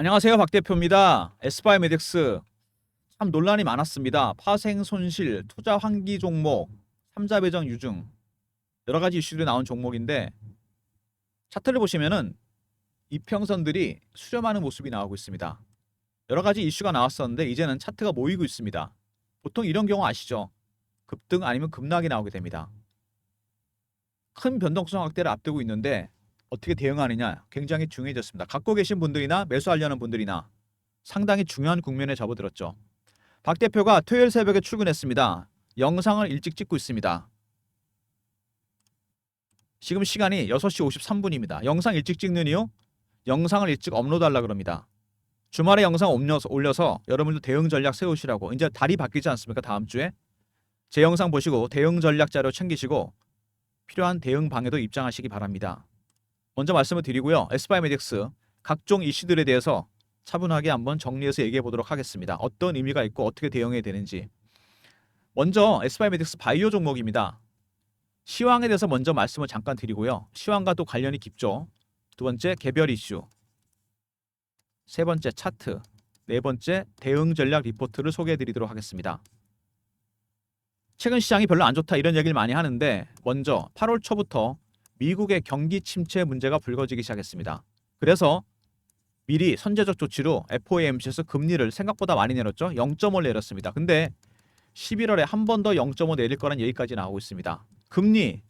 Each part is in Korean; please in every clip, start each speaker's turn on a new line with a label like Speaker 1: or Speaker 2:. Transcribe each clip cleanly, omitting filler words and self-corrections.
Speaker 1: 안녕하세요. 박 대표입니다. 에스파이메딕스 참 논란이 많았습니다. 파생 손실, 투자 환기 종목, 삼자 배정 유증 여러 가지 이슈들이 나온 종목인데 차트를 보시면은 이평선들이 수렴하는 모습이 나오고 있습니다. 여러 가지 이슈가 나왔었는데 이제는 차트가 모이고 있습니다. 보통 이런 경우 아시죠? 급등 아니면 급락이 나오게 됩니다. 큰 변동성 확대를 앞두고 있는데 어떻게 대응하느냐 굉장히 중요해졌습니다. 갖고 계신 분들이나 매수하려는 분들이나 상당히 중요한 국면에 접어들었죠. 박 대표가 토요일 새벽에 출근했습니다. 영상을 일찍 찍고 있습니다. 지금 시간이 6시 53분입니다. 영상 일찍 찍는 이유? 영상을 일찍 업로드하려고 그럽니다. 주말에 영상 올려서 여러분들 대응 전략 세우시라고. 이제 달이 바뀌지 않습니까? 다음 주에. 제 영상 보시고 대응 전략 자료 챙기시고 필요한 대응 방에도 입장하시기 바랍니다. 먼저 말씀을 드리고요. 에스파이메딕스 각종 이슈들에 대해서 차분하게 한번 정리해서 얘기해 보도록 하겠습니다. 어떤 의미가 있고 어떻게 대응해야 되는지. 먼저 에스파이메딕스 바이오 종목입니다. 시황에 대해서 먼저 말씀을 잠깐 드리고요. 시황과 또 관련이 깊죠. 두 번째 개별 이슈, 세 번째 차트, 네 번째 대응 전략 리포트를 소개해 드리도록 하겠습니다. 최근 시장이 별로 안 좋다 이런 얘기를 많이 하는데 먼저 8월 초부터 미국의 경기 침체 문제가 불거지기 시작했습니다. 그래서 미리 선제적 조치로 FOMC에서 금리를 생각보다 많이 내렸죠. 0.5를 내렸습니다. 근데 11월에 한 번 더 0.5 내릴 거란 얘기까지 나오고 있습니다. 금리,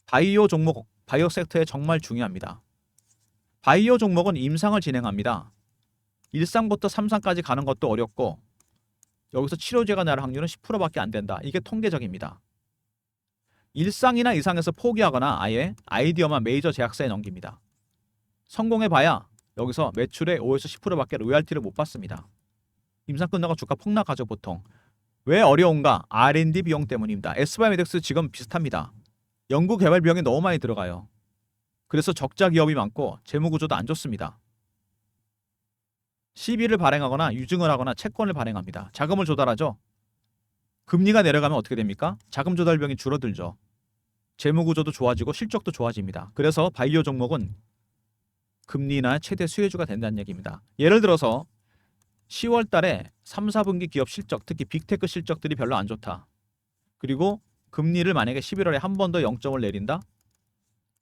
Speaker 1: 바이오 종목, 바이오 섹터에 정말 중요합니다. 바이오 종목은 임상을 진행합니다. 1상부터 3상까지 가는 것도 어렵고 여기서 치료제가 나올 확률은 10%밖에 안 된다. 이게 통계적입니다. 1상이나 이상에서 포기하거나 아예 아이디어만 메이저 제약사에 넘깁니다. 성공해봐야 여기서 매출의 5에서 10%밖에 로열티를 못 받습니다. 임상 끝나고 주가 폭락하죠 보통. 왜 어려운가? R&D 비용 때문입니다. 에스파이메딕스 지금 비슷합니다. 연구개발 비용이 너무 많이 들어가요. 그래서 적자 기업이 많고 재무구조도 안 좋습니다. 시비를 발행하거나 유증을 하거나 채권을 발행합니다. 자금을 조달하죠. 금리가 내려가면 어떻게 됩니까? 자금 조달 비용이 줄어들죠. 재무구조도 좋아지고 실적도 좋아집니다. 그래서 바이오 종목은 금리나 최대 수혜주가 된다는 얘기입니다. 예를 들어서 10월 달에 3, 4분기 기업 실적, 특히 빅테크 실적들이 별로 안 좋다. 그리고 금리를 만약에 11월에 한 번 더 0점을 내린다?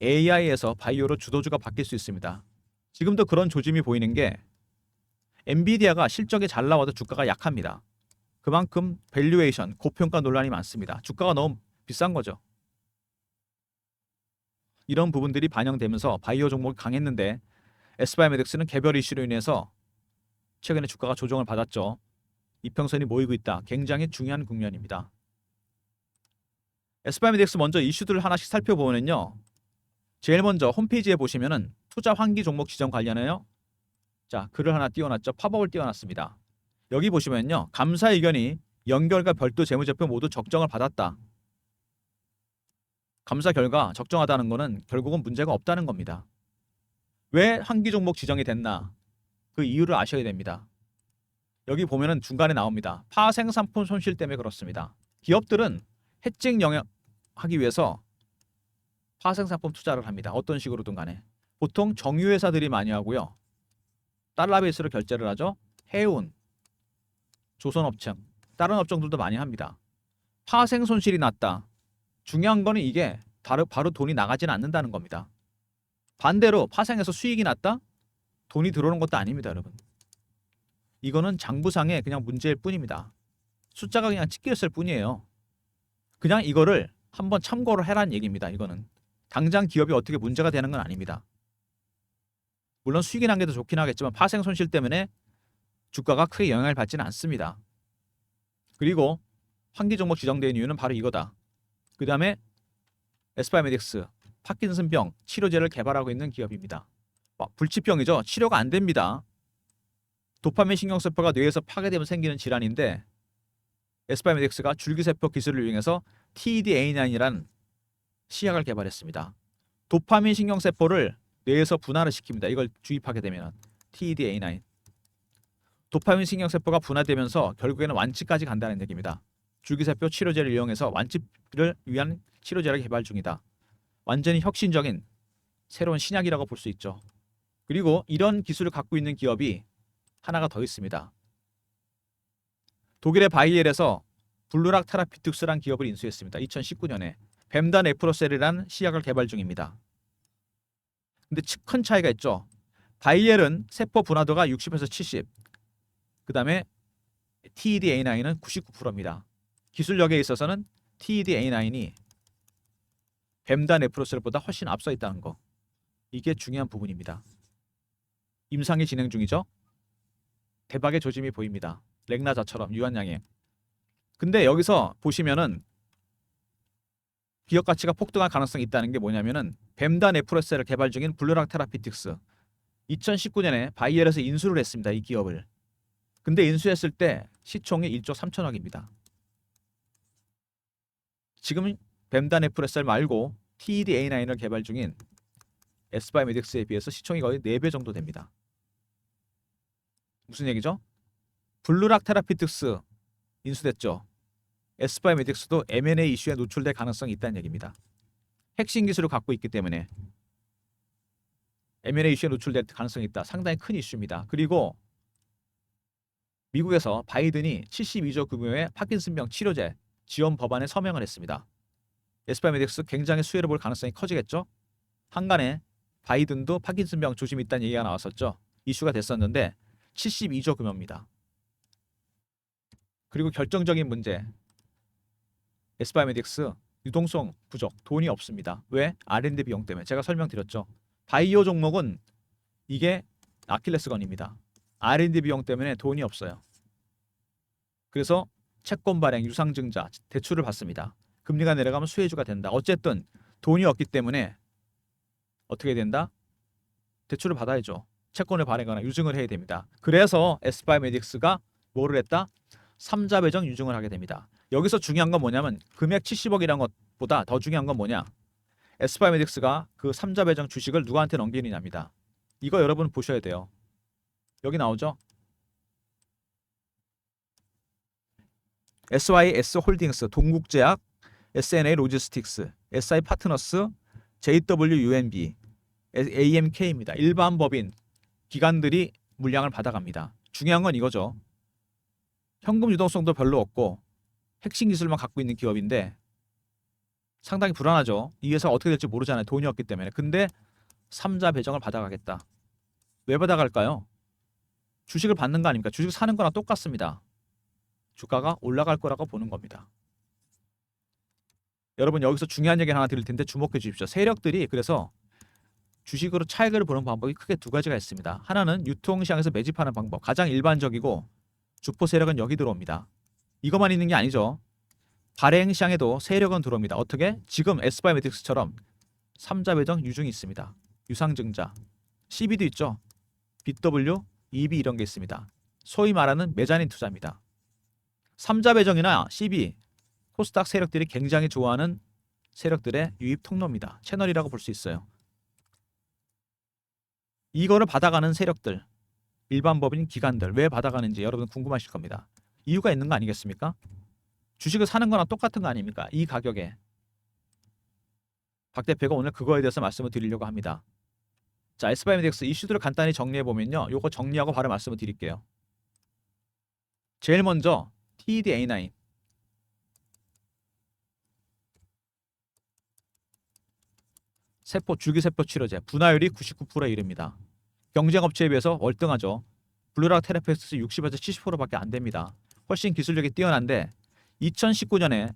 Speaker 1: AI에서 바이오로 주도주가 바뀔 수 있습니다. 지금도 그런 조짐이 보이는 게 엔비디아가 실적이 잘 나와도 주가가 약합니다. 그만큼 밸류에이션, 고평가 논란이 많습니다. 주가가 너무 비싼 거죠. 이런 부분들이 반영되면서 바이오 종목이 강했는데 에스파이메딕스는 개별 이슈로 인해서 최근에 주가가 조정을 받았죠. 이평선이 모이고 있다. 굉장히 중요한 국면입니다. 에스파이메딕스 먼저 이슈들을 하나씩 살펴보면요. 제일 먼저 홈페이지에 보시면은 투자 환기 종목 지정 관련해요. 자, 글을 하나 띄워놨죠. 팝업을 띄워놨습니다. 여기 보시면요. 감사 의견이 연결과 별도 재무제표 모두 적정을 받았다. 감사 결과 적정하다는 것은 결국은 문제가 없다는 겁니다. 왜 환기 종목 지정이 됐나? 그 이유를 아셔야 됩니다. 여기 보면은 중간에 나옵니다. 파생상품 손실 때문에 그렇습니다. 기업들은 해칭 영역하기 위해서 파생상품 투자를 합니다. 어떤 식으로든 간에. 보통 정유회사들이 많이 하고요. 달러 베이스로 결제를 하죠. 해운, 조선업체, 다른 업종들도 많이 합니다. 파생 손실이 났다. 중요한 거는 이게 바로 돈이 나가지는 않는다는 겁니다. 반대로 파생해서 수익이 났다? 돈이 들어오는 것도 아닙니다, 여러분. 이거는 장부상의 그냥 문제일 뿐입니다. 숫자가 그냥 찍혔을 뿐이에요. 그냥 이거를 한번 참고를 해라는 얘기입니다. 이거는 당장 기업이 어떻게 문제가 되는 건 아닙니다. 물론 수익이 난 게 더 좋긴 하겠지만 파생 손실 때문에 주가가 크게 영향을 받지는 않습니다. 그리고 환기 종목 지정된 이유는 바로 이거다. 그 다음에 에스파이메딕스 파킨슨병 치료제를 개발하고 있는 기업입니다. 불치병이죠. 치료가 안 됩니다. 도파민 신경세포가 뇌에서 파괴되면 생기는 질환인데 에스파이메딕스가 줄기세포 기술을 이용해서 TDA9이라는 시약을 개발했습니다. 도파민 신경세포를 뇌에서 분할을 시킵니다. 이걸 주입하게 되면 TDA9. 도파민 신경세포가 분화되면서 결국에는 완치까지 간다는 얘기입니다. 줄기세포 치료제를 이용해서 완치를 위한 치료제를 개발 중이다. 완전히 혁신적인 새로운 신약이라고 볼 수 있죠. 그리고 이런 기술을 갖고 있는 기업이 하나가 더 있습니다. 독일의 바이엘에서 블루락 테라피틱스란 기업을 인수했습니다. 2019년에 뱀단 에프로셀이란 시약을 개발 중입니다. 근데 큰 차이가 있죠. 바이엘은 세포 분화도가 60에서 70, 그 다음에 TED-A9은 99%입니다. 기술력에 있어서는 TED-A9이 뱀단 에프로셀보다 훨씬 앞서 있다는 거. 이게 중요한 부분입니다. 임상이 진행 중이죠. 대박의 조짐이 보입니다. 렉나자처럼 유한양행. 근데 여기서 보시면은 기업 가치가 폭등할 가능성이 있다는 게 뭐냐면은 뱀단 에프로셀을 개발 중인 블루락 테라피틱스 2019년에 바이엘에서 인수를 했습니다. 이 기업을. 근데 인수했을 때 시총이 1조 3천억입니다. 지금 뱀단 에프로셀 말고 TED-A9을 개발 중인 에스바이오메딕스에 비해서 시총이 거의 4배 정도 됩니다. 무슨 얘기죠? 블루락 테라피틱스 인수됐죠. 에스바이오메딕스도 M&A 이슈에 노출될 가능성이 있다는 얘기입니다. 핵심 기술을 갖고 있기 때문에 M&A 이슈에 노출될 가능성이 있다. 상당히 큰 이슈입니다. 그리고 미국에서 바이든이 72조 규모의 파킨슨병 치료제 지원 법안에 서명을 했습니다. 에스바이오메딕스 굉장히 수혜를 볼 가능성이 커지겠죠. 한간에 바이든도 파킨슨병 조심이 있다는 얘기가 나왔었죠. 이슈가 됐었는데 72조 규모입니다. 그리고 결정적인 문제, 에스바이오메딕스 유동성 부족, 돈이 없습니다. 왜? R&D 비용 때문에. 제가 설명드렸죠. 바이오 종목은 이게 아킬레스건입니다. R&D 비용 때문에 돈이 없어요. 그래서 채권 발행, 유상증자, 대출을 받습니다. 금리가 내려가면 수혜주가 된다. 어쨌든 돈이 없기 때문에 어떻게 된다? 대출을 받아야죠. 채권을 발행하거나 유증을 해야 됩니다. 그래서 에스바이오메딕스가 뭐를 했다? 3자 배정 유증을 하게 됩니다. 여기서 중요한 건 뭐냐면 금액 70억이라는 것보다 더 중요한 건 뭐냐? 에스바이오메딕스가 그 3자 배정 주식을 누구한테 넘기느냐입니다. 이거 여러분 보셔야 돼요. 여기 나오죠? SYS 홀딩스, 동국제약, SNA 로지스틱스, SI 파트너스, JWUNB, AMK입니다. 일반 법인 기관들이 물량을 받아갑니다. 중요한 건 이거죠. 현금 유동성도 별로 없고 핵심 기술만 갖고 있는 기업인데 상당히 불안하죠. 이 회사가 어떻게 될지 모르잖아요. 돈이 없기 때문에. 근데 3자 배정을 받아가겠다. 왜 받아갈까요? 주식을 받는 거 아닙니까? 주식 사는 거랑 똑같습니다. 주가가 올라갈 거라고 보는 겁니다. 여러분 여기서 중요한 얘기 하나 드릴 텐데 주목해 주십시오. 세력들이 그래서 주식으로 차익을 보는 방법이 크게 두 가지가 있습니다. 하나는 유통시장에서 매집하는 방법. 가장 일반적이고 주포 세력은 여기 들어옵니다. 이것만 있는 게 아니죠. 발행 시장에도 세력은 들어옵니다. 어떻게? 지금 에스바이오메딕스처럼 3자 배정 유증이 있습니다. 유상증자, CB도 있죠. BW, EB 이런 게 있습니다. 소위 말하는 메자닌 투자입니다. 3자 배정이나 CB, 코스닥 세력들이 굉장히 좋아하는 세력들의 유입 통로입니다. 채널이라고 볼 수 있어요. 이거를 받아가는 세력들, 일반 법인 기관들 왜 받아가는지 여러분 궁금하실 겁니다. 이유가 있는 거 아니겠습니까? 주식을 사는 거랑 똑같은 거 아닙니까? 이 가격에. 박 대표가 오늘 그거에 대해서 말씀을 드리려고 합니다. 자, 에스바이오메딕스 이슈들을 간단히 정리해 보면요. 요거 정리하고 바로 말씀을 드릴게요. 제일 먼저 TED-A9. 세포 줄기세포 치료제 분화율이 99%에 이릅니다. 경쟁 업체에 비해서 월등하죠. 블루락 테라피틱스 60에서 70%밖에 안 됩니다. 훨씬 기술력이 뛰어난데 2019년에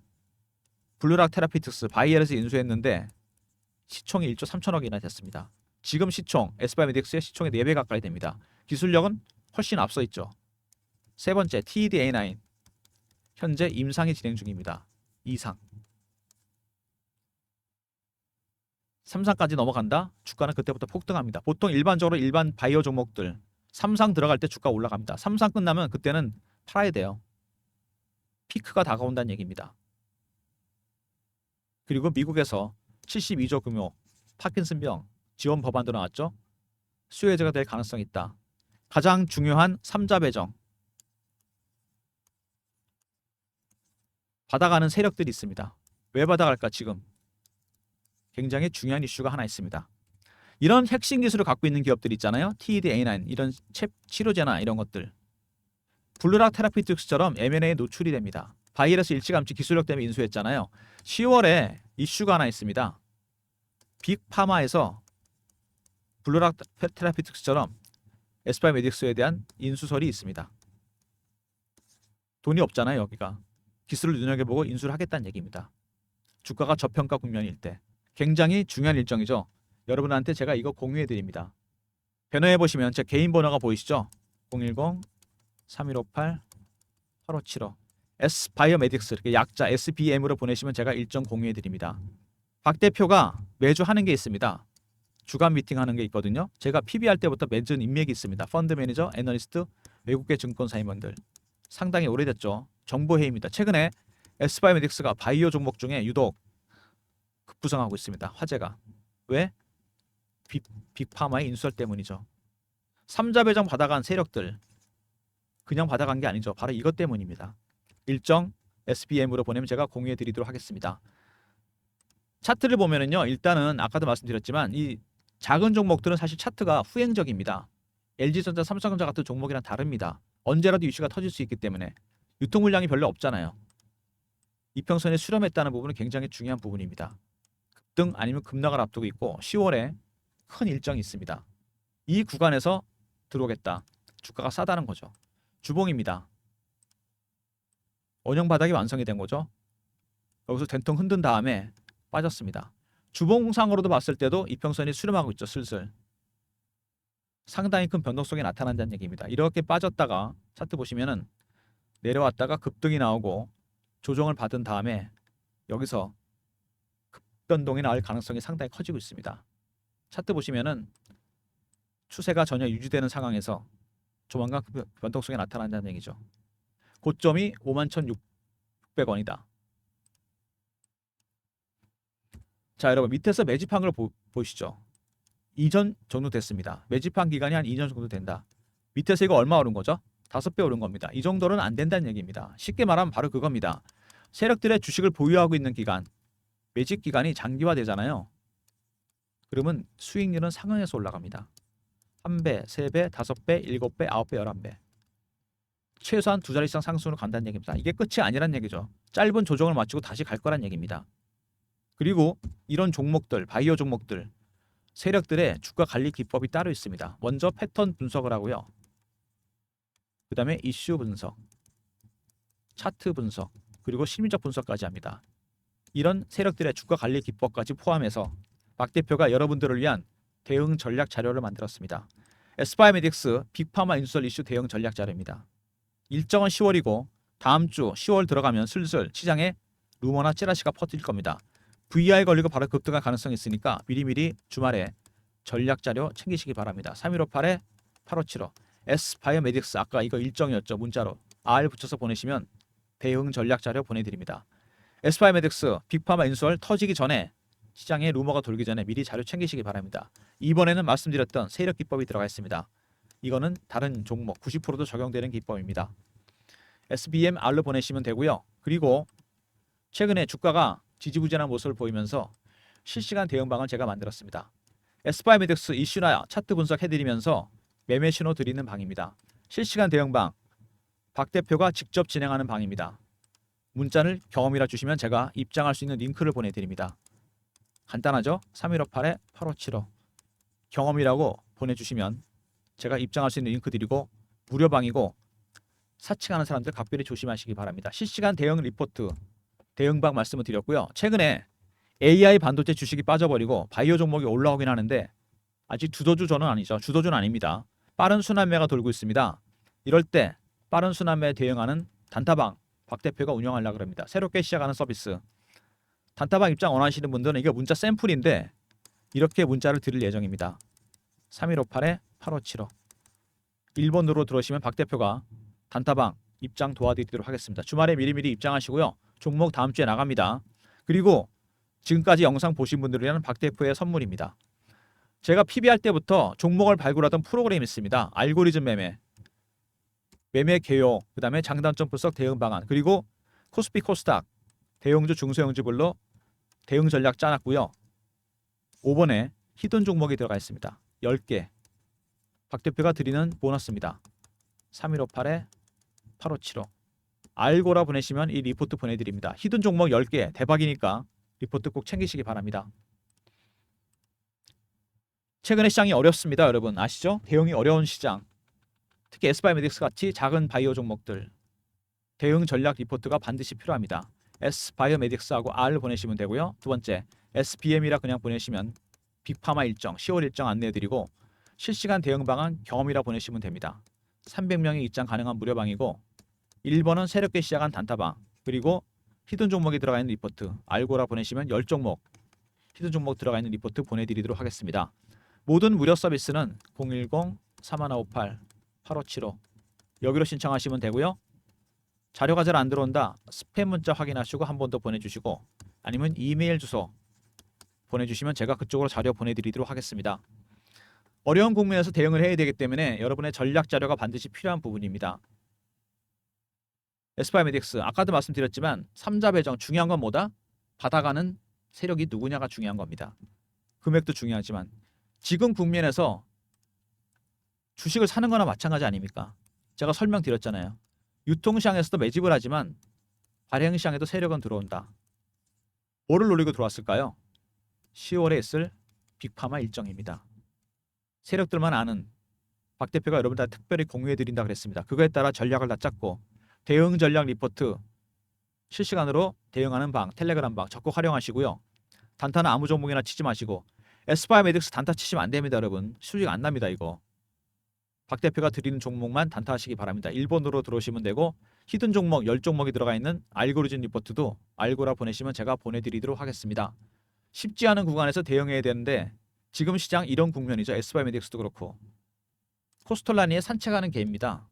Speaker 1: 블루락 테라피틱스 바이엘에서 인수했는데 시총이 1조 3천억이나 됐습니다. 지금 시총 에스바이오메딕스의 시총의 4배 가까이 됩니다. 기술력은 훨씬 앞서 있죠. 세 번째 TED-A9 현재 임상이 진행 중입니다. 2상 3상까지 넘어간다? 주가는 그때부터 폭등합니다. 보통 일반적으로 일반 바이오 종목들 3상 들어갈 때 주가 올라갑니다. 3상 끝나면 그때는 팔아야 돼요. 피크가 다가온다는 얘기입니다. 그리고 미국에서 72조 규모 파킨슨병 지원 법안도 나왔죠. 수혜자가 될 가능성이 있다. 가장 중요한 3자 배정 받아가는 세력들이 있습니다. 왜 받아갈까 지금? 굉장히 중요한 이슈가 하나 있습니다. 이런 핵심 기술을 갖고 있는 기업들 있잖아요. TED-A9 이런 치료제나 이런 것들. 블루락 테라피틱스처럼 M&A에 노출이 됩니다. 바이러스 일찌감치 기술력 때문에 인수했잖아요. 10월에 이슈가 하나 있습니다. 빅파마에서 블루락 테라피틱스처럼 에스파이메딕스에 대한 인수설이 있습니다. 돈이 없잖아요. 여기가. 기술을 눈여겨보고 인수를 하겠다는 얘기입니다. 주가가 저평가 국면일 때. 굉장히 중요한 일정이죠. 여러분한테 제가 이거 공유해드립니다. 변호해보시면 제 개인 번호가 보이시죠? 010-3158-8575 S바이오메딕스 약자 SBM으로 보내시면 제가 일정 공유해드립니다. 박 대표가 매주 하는 게 있습니다. 주간 미팅 하는 게 있거든요. 제가 PB할 때부터 맺은 인맥이 있습니다. 펀드 매니저, 애널리스트, 외국계 증권사 임원들. 상당히 오래됐죠. 정보회의입니다. 최근에 S바이오메딕스가 바이오 종목 중에 유독 급부상하고 있습니다. 화제가. 왜? 빅파마의 인수설 때문이죠. 3자 배정 받아간 세력들. 그냥 받아간 게 아니죠. 바로 이것 때문입니다. 일정 SBM으로 보내면 제가 공유해 드리도록 하겠습니다. 차트를 보면은요. 일단은 아까도 말씀드렸지만 이 작은 종목들은 사실 차트가 후행적입니다. LG전자, 삼성전자 같은 종목이랑 다릅니다. 언제라도 이슈가 터질 수 있기 때문에 유통 물량이 별로 없잖아요. 이평선에 수렴했다는 부분은 굉장히 중요한 부분입니다. 급등 아니면 급락을 앞두고 있고 10월에 큰 일정이 있습니다. 이 구간에서 들어오겠다. 주가가 싸다는 거죠. 주봉입니다. 원형 바닥이 완성이 된 거죠. 여기서 된통 흔든 다음에 빠졌습니다. 주봉상으로도 봤을 때도 이평선이 수렴하고 있죠. 슬슬. 상당히 큰 변동성이 나타난다는 얘기입니다. 이렇게 빠졌다가 차트 보시면은 내려왔다가 급등이 나오고 조정을 받은 다음에 여기서 급변동이 나올 가능성이 상당히 커지고 있습니다. 차트 보시면은 추세가 전혀 유지되는 상황에서 조만간 변동성이 나타난다는 얘기죠. 고점이 51,600원이다. 자, 여러분 밑에서 매집한 걸 보시죠. 2전 정도 됐습니다. 매집한 기간이 한 2년 정도 된다. 밑에서 이거 얼마 오른 거죠? 5배 오른 겁니다. 이 정도는 안 된다는 얘기입니다. 쉽게 말하면 바로 그겁니다. 세력들의 주식을 보유하고 있는 기간, 매집 기간이 장기화되잖아요. 그러면 수익률은 상향해서 올라갑니다. 1배, 3배, 5배, 7배, 9배, 11배. 최소한 2자리 이상 상승으로 간다는 얘기입니다. 이게 끝이 아니란 얘기죠. 짧은 조정을 마치고 다시 갈 거란 얘기입니다. 그리고 이런 종목들, 바이오 종목들, 세력들의 주가 관리 기법이 따로 있습니다. 먼저 패턴 분석을 하고요. 그 다음에 이슈 분석, 차트 분석, 그리고 심리적 분석까지 합니다. 이런 세력들의 주가 관리 기법까지 포함해서 박 대표가 여러분들을 위한 대응 전략 자료를 만들었습니다. 에스파이메딕스 빅파마 인수설 이슈 대응 전략 자료입니다. 일정은 10월이고 다음 주 10월 들어가면 슬슬 시장에 루머나 찌라시가 퍼뜨릴 겁니다. VI 걸리고 바로 급등할 가능성이 있으니까 미리미리 주말에 전략 자료 챙기시기 바랍니다. 3158-8575 S바이오메딕스 아까 이거 일정이었죠. 문자로 R 붙여서 보내시면 대응 전략 자료 보내드립니다. S바이오메딕스 빅파마 인수설 터지기 전에 시장에 루머가 돌기 전에 미리 자료 챙기시기 바랍니다. 이번에는 말씀드렸던 세력 기법이 들어가 있습니다. 이거는 다른 종목 90%도 적용되는 기법입니다. SBM R로 보내시면 되고요. 그리고 최근에 주가가 지지부진한 모습을 보이면서 실시간 대응방을 제가 만들었습니다. 에스파이메딕스 이슈나 차트 분석해드리면서 매매 신호 드리는 방입니다. 실시간 대응방 박 대표가 직접 진행하는 방입니다. 문자를 경험이라 주시면 제가 입장할 수 있는 링크를 보내드립니다. 간단하죠? 3158-8575 경험이라고 보내주시면 제가 입장할 수 있는 링크 드리고 무료방이고 사칭하는 사람들 각별히 조심하시기 바랍니다. 실시간 대응 리포트 대응방 말씀을 드렸고요. 최근에 AI 반도체 주식이 빠져버리고 바이오 종목이 올라오긴 하는데 아직 주도주저는 아니죠. 주도주는 아닙니다. 빠른 순환매가 돌고 있습니다. 이럴 때 빠른 순환매에 대응하는 단타방 박 대표가 운영하려고 합니다. 새롭게 시작하는 서비스. 단타방 입장 원하시는 분들은 이게 문자 샘플인데 이렇게 문자를 드릴 예정입니다. 3158-8575 1번으로 들어오시면 박 대표가 단타방 입장 도와드리도록 하겠습니다. 주말에 미리미리 입장하시고요. 종목 다음 주에 나갑니다. 그리고 지금까지 영상 보신 분들을 위한 박 대표의 선물입니다. 제가 PB할 때부터 종목을 발굴하던 프로그램이 있습니다. 알고리즘 매매, 매매 개요, 그 다음에 장단점 분석 대응 방안, 그리고 코스피 코스닥, 대형주 중소형주별로 대응 전략 짜놨고요. 5번에 히든 종목이 들어가 있습니다. 10개. 박 대표가 드리는 보너스입니다. 3158에 8575. 알고라 보내시면 이 리포트 보내드립니다. 히든 종목 10개 대박이니까 리포트 꼭 챙기시기 바랍니다. 최근에 시장이 어렵습니다. 여러분 아시죠? 대응이 어려운 시장. 특히 S바이오메딕스 같이 작은 바이오 종목들 대응 전략 리포트가 반드시 필요합니다. S바이오메딕스하고 R 보내시면 되고요. 두 번째 SBM이라 그냥 보내시면 빅파마 일정, 10월 일정 안내해드리고 실시간 대응 방안 경험이라 보내시면 됩니다. 300명이 입장 가능한 무료방이고 1번은 새롭게 시작한 단타방 그리고 히든 종목이 들어가 있는 리포트 알고라 보내시면 10종목 히든 종목 들어가 있는 리포트 보내드리도록 하겠습니다. 모든 무료 서비스는 010-3158-8575 여기로 신청하시면 되고요. 자료가 잘 안 들어온다 스팸 문자 확인하시고 한 번 더 보내주시고 아니면 이메일 주소 보내주시면 제가 그쪽으로 자료 보내드리도록 하겠습니다. 어려운 국면에서 대응을 해야 되기 때문에 여러분의 전략 자료가 반드시 필요한 부분입니다. S바이오메딕스 아까도 말씀드렸지만 3자 배정 중요한 건 뭐다? 받아가는 세력이 누구냐가 중요한 겁니다. 금액도 중요하지만 지금 국면에서 주식을 사는 거나 마찬가지 아닙니까? 제가 설명드렸잖아요. 유통시장에서도 매집을 하지만 발행시장에도 세력은 들어온다. 뭐를 노리고 들어왔을까요? 10월에 있을 빅파마 일정입니다. 세력들만 아는 박 대표가 여러분들 특별히 공유해드린다 그랬습니다. 그거에 따라 전략을 다 짰고 대응 전략 리포트 실시간으로 대응하는 방 텔레그램 방 적극 활용하시고요. 단타는 아무 종목이나 치지 마시고 S바이오메딕스 단타 치시면 안 됩니다. 여러분 수익 안 납니다. 이거 박 대표가 드리는 종목만 단타하시기 바랍니다. 1번으로 들어오시면 되고 히든 종목 10종목이 들어가 있는 알고리즘 리포트도 알고라 보내시면 제가 보내드리도록 하겠습니다. 쉽지 않은 구간에서 대응해야 되는데 지금 시장 이런 국면이죠. S바이오메딕스도 그렇고 코스톨라니의 산책하는 개입니다.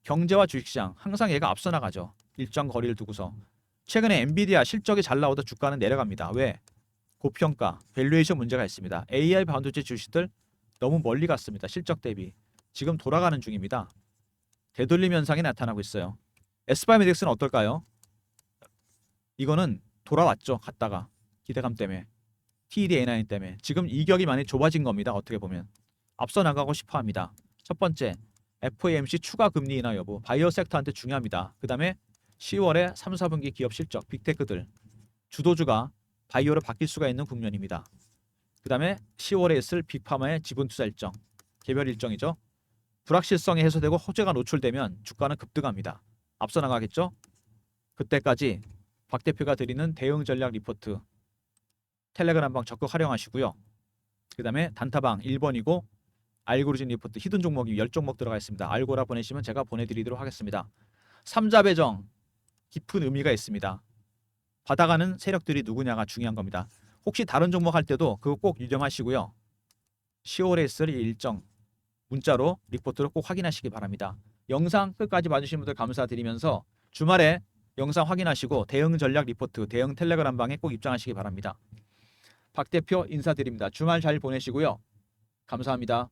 Speaker 1: 경제와 주식시장 항상 얘가 앞서 나가죠. 일정 거리를 두고서 최근에 엔비디아 실적이 잘 나오다 주가는 내려갑니다. 왜? 고평가, 밸류에이션 문제가 있습니다. AI 반도체 주식들 너무 멀리 갔습니다. 실적 대비. 지금 돌아가는 중입니다. 되돌림 현상이 나타나고 있어요. S바이오메딕스는 어떨까요? 이거는 돌아왔죠. 갔다가 기대감 때문에 TD&A 때문에 지금 이격이 많이 좁아진 겁니다. 어떻게 보면 앞서 나가고 싶어합니다. 첫 번째 FOMC 추가 금리 인하 여부 바이오 섹터한테 중요합니다. 그 다음에 10월에 3, 4분기 기업 실적 빅테크들 주도주가 바이오로 바뀔 수가 있는 국면입니다. 그 다음에 10월에 있을 빅파마의 지분 투자 일정 개별 일정이죠. 불확실성이 해소되고 호재가 노출되면 주가는 급등합니다. 앞서 나가겠죠. 그때까지 박 대표가 드리는 대응 전략 리포트 텔레그램방 적극 활용하시고요. 그 다음에 단타방 1번이고 알고리즘 리포트 히든 종목이 10종목 들어가 있습니다. 알고라 보내시면 제가 보내드리도록 하겠습니다. 3자 배정 깊은 의미가 있습니다. 받아가는 세력들이 누구냐가 중요한 겁니다. 혹시 다른 종목 할 때도 그거 꼭 유념하시고요. 10월에 있을 일정 문자로 리포트를 꼭 확인하시기 바랍니다. 영상 끝까지 봐주신 분들 감사드리면서 주말에 영상 확인하시고 대응 전략 리포트 대응 텔레그램 방에 꼭 입장하시기 바랍니다. 박 대표 인사드립니다. 주말 잘 보내시고요. 감사합니다.